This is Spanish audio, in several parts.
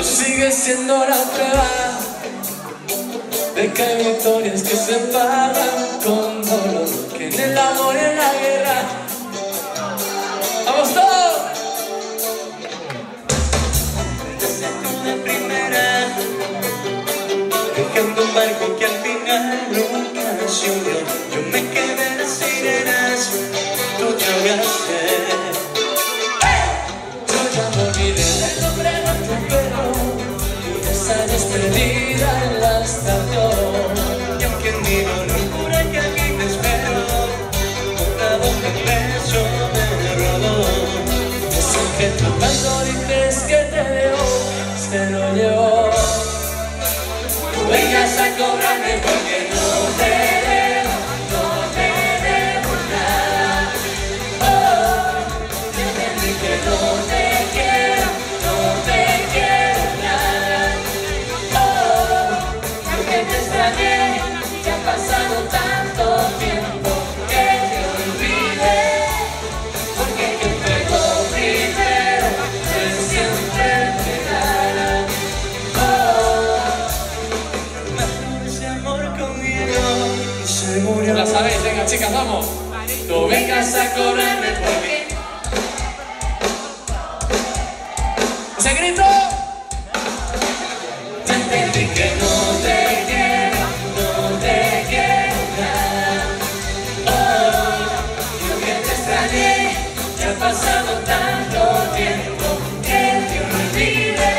sigue siendo la prueba de que hay victorias que se pagan con dolor, que en el amor y en la guerra. ¡Vamos todos! De primera, dejando un barco que al final nunca se hundió. Yo me quedé en las sirenas, tú llegaste. Yo ya me olvidé del nombre de tu pelo y esa despedida en la estación. Y aunque miro locura que aquí te espero, una voz de beso me robó. Eso que tú tanto dices que te debo, se lo llevó. No vengas a cobrarme porque no te debo, no te debo nada. Oh, yo te dije no te quiero, no te quiero nada. Oh, aunque te extrañé, ya ha pasado tanto tiempo que te olvidé. Porque quien pegó primero es siempre te gana. Ese amor conmigo y se murió. La sabéis, venga chicas, vamos. No vengas a cobrarme porque ¡Ese grito! ya entendí que no te quiero, no te quiero nada. Oh, yo que te extrañé, ya ha pasado tanto tiempo que te olvidé.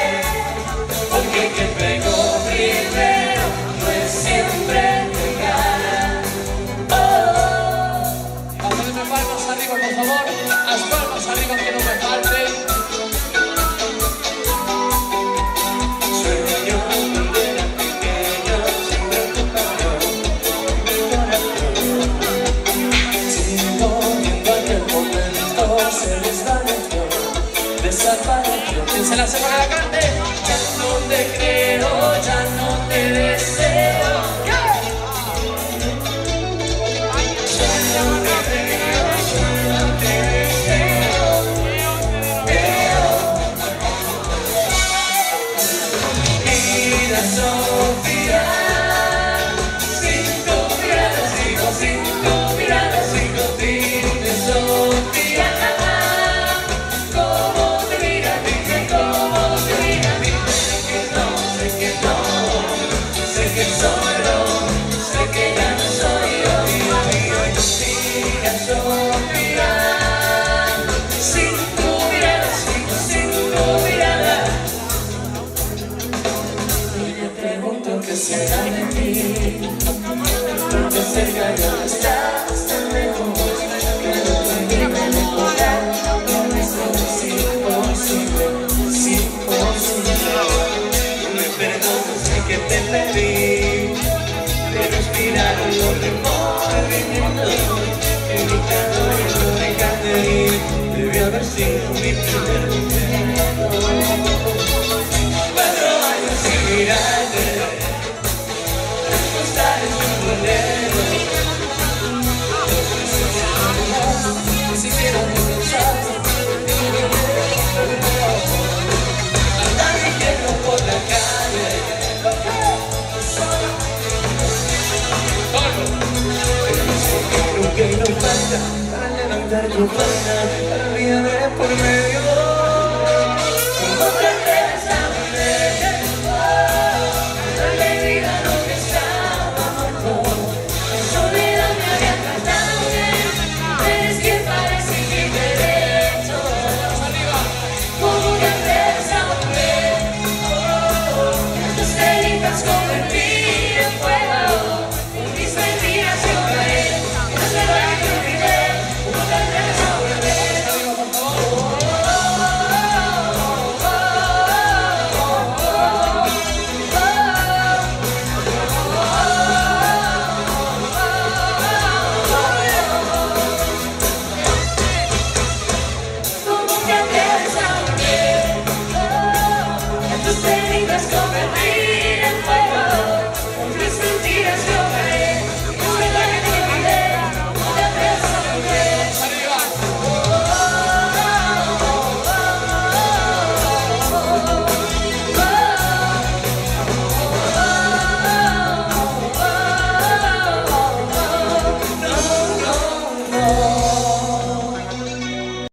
Porque quien pegó primero no es siempre te gana. Oh, Pásenme palmas arriba, por favor. Las palmas arriba que no me falten. sueño cuando era pequeño, siempre ocupado mi corazón. Sigo viendo aquel momento, se desvaneció, desapareció. ¿Quién se la sepa que la cante? Ya no te creo, ya no te deseo. Solo te creo, solo te deseo. Mira, Sofía, sin tu mirada sigo, sin tu mirada sigo. Dime, Sofía, cómo te mira, dime cómo te mira. Dime que no, sé que solo, sé que ya no soy yo. Mira, Sofía, sin tu mirada sigo, sin tu mirada. Y me pregunto qué será de ti, porque cerca ya no estás tan lejos, pero también me recordar lo nuestro es imposible, es imposible. Me perdono, sé que te pedí de respirar los remordimientos que mi calor y no dejarte ir. Debe haber sido mi primer intento. 4 años sin mirarte, estar en un bolero. Ni siquiera me pensaste. Andar ligero por la calle, pero sé que nunca nos falta para levantar tu falda, para olvidar por medio.